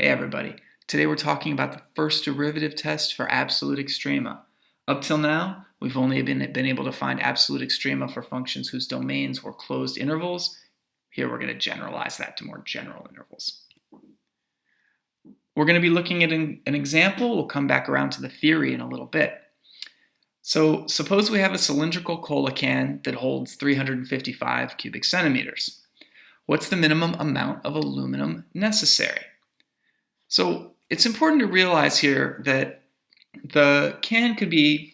Hey everybody, today we're talking about the first derivative test for absolute extrema. Up till now, we've only been able to find absolute extrema for functions whose domains were closed intervals. Here we're going to generalize that to more general intervals. We're going to be looking at an example. We'll come back around to the theory in a little bit. So suppose we have a cylindrical cola can that holds 355 cubic centimeters. What's the minimum amount of aluminum necessary? So it's important to realize here that the can could be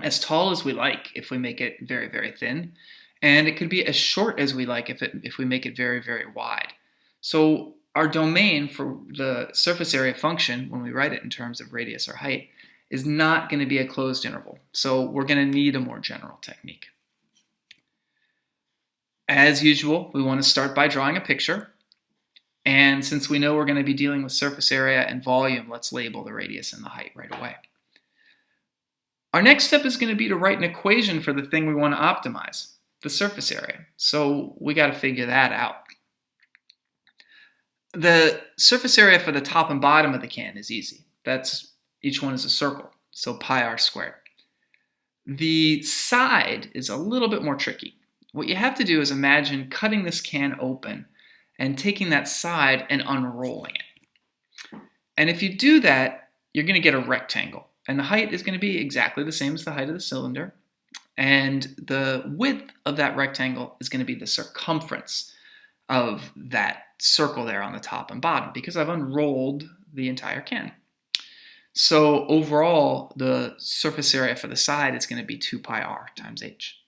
as tall as we like if we make it very, very thin, and it could be as short as we like if we make it very, very wide. So our domain for the surface area function, when we write it in terms of radius or height, is not going to be a closed interval. So we're going to need a more general technique. As usual, we want to start by drawing a picture. And since we know we're going to be dealing with surface area and volume, let's label the radius and the height right away. Our next step is going to be to write an equation for the thing we want to optimize, the surface area. So we got to figure that out. The surface area for the top and bottom of the can is easy. Each one is a circle, so pi r squared. The side is a little bit more tricky. What you have to do is imagine cutting this can open and taking that side and unrolling it. And if you do that, you're going to get a rectangle. And the height is going to be exactly the same as the height of the cylinder. And the width of that rectangle is going to be the circumference of that circle there on the top and bottom, because I've unrolled the entire can. So overall, the surface area for the side is going to be 2 pi r times h.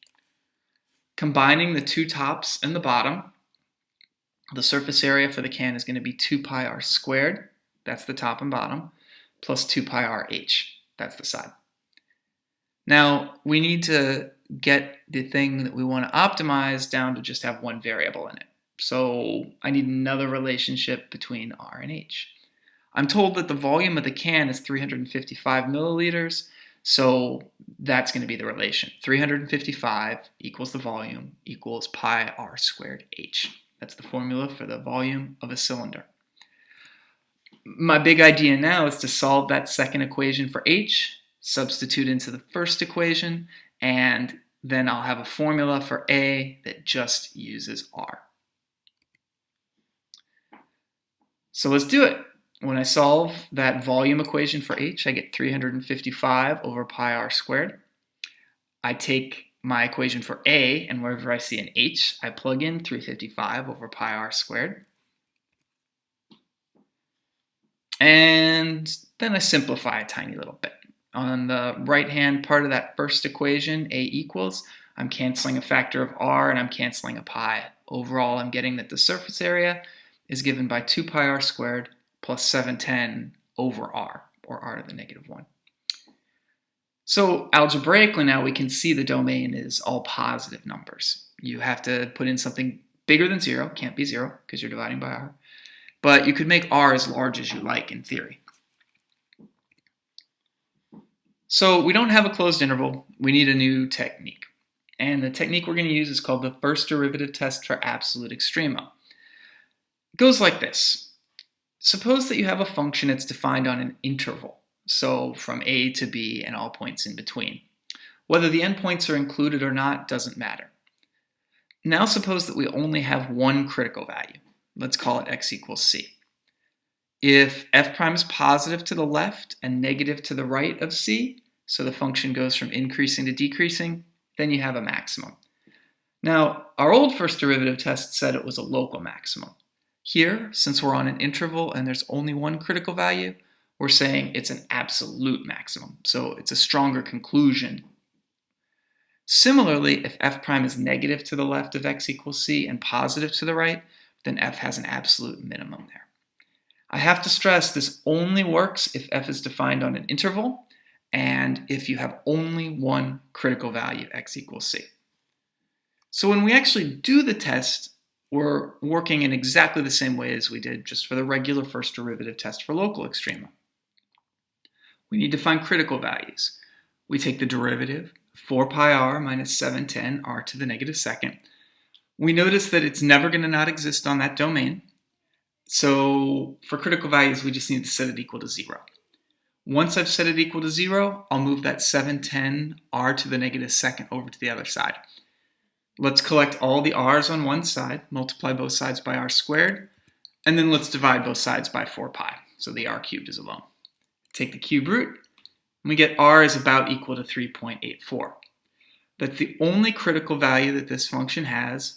Combining the two tops and the bottom, the surface area for the can is going to be 2 pi r squared, that's the top and bottom, plus 2 pi r h, that's the side. Now, we need to get the thing that we want to optimize down to just have one variable in it. So I need another relationship between r and h. I'm told that the volume of the can is 355 milliliters, so that's going to be the relation. 355 equals the volume equals pi r squared h. That's the formula for the volume of a cylinder. My big idea now is to solve that second equation for h, substitute into the first equation, and then I'll have a formula for A that just uses r. So let's do it. When I solve that volume equation for h, I get 355 over pi r squared. I take my equation for A, and wherever I see an h, I plug in 355 over pi r squared. And then I simplify a tiny little bit. On the right-hand part of that first equation, A equals, I'm canceling a factor of r and I'm canceling a pi. Overall, I'm getting that the surface area is given by 2 pi r squared plus 710 over r, or r to the negative 1. So algebraically now we can see the domain is all positive numbers. You have to put in something bigger than 0, can't be 0 because you're dividing by r, but you could make r as large as you like in theory. So we don't have a closed interval, we need a new technique. And the technique we're going to use is called the first derivative test for absolute extrema. It goes like this. Suppose that you have a function that's defined on an interval. So from A to B and all points in between. Whether the endpoints are included or not doesn't matter. Now suppose that we only have one critical value. Let's call it x equals c. If f prime is positive to the left and negative to the right of c, so the function goes from increasing to decreasing, then you have a maximum. Now, our old first derivative test said it was a local maximum. Here, since we're on an interval and there's only one critical value, we're saying it's an absolute maximum, so it's a stronger conclusion. Similarly, if f prime is negative to the left of x equals c and positive to the right, then f has an absolute minimum there. I have to stress this only works if f is defined on an interval and if you have only one critical value, x equals c. So when we actually do the test, we're working in exactly the same way as we did just for the regular first derivative test for local extrema. We need to find critical values. We take the derivative, 4 pi r minus 710 r to the negative second. We notice that it's never going to not exist on that domain. So for critical values, we just need to set it equal to 0. Once I've set it equal to 0, I'll move that 710 r to the negative second over to the other side. Let's collect all the r's on one side, multiply both sides by r squared, and then let's divide both sides by 4 pi, so the r cubed is alone. Take the cube root, and we get r is about equal to 3.84. That's the only critical value that this function has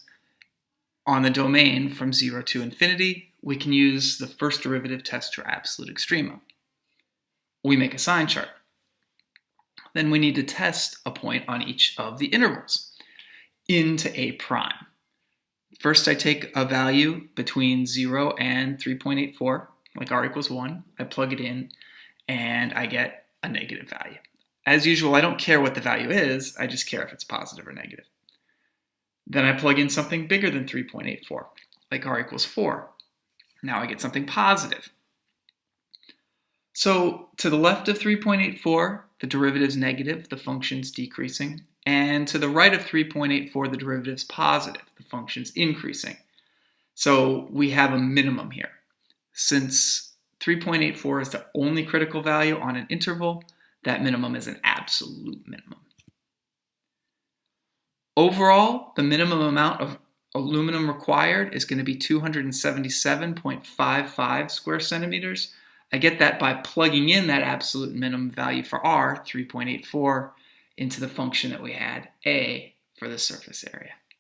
on the domain from 0 to infinity. We can use the first derivative test for absolute extrema. We make a sign chart. Then we need to test a point on each of the intervals into a prime. First, I take a value between 0 and 3.84, like r equals 1. I plug it in, and I get a negative value. As usual, I don't care what the value is, I just care if it's positive or negative. Then I plug in something bigger than 3.84, like r equals 4. Now I get something positive. So to the left of 3.84, the derivative's negative, the function's decreasing. And to the right of 3.84, the derivative's positive, the function's increasing. So we have a minimum here. Since 3.84 is the only critical value on an interval, that minimum is an absolute minimum. Overall, the minimum amount of aluminum required is going to be 277.55 square centimeters. I get that by plugging in that absolute minimum value for r, 3.84, into the function that we had, a, for the surface area.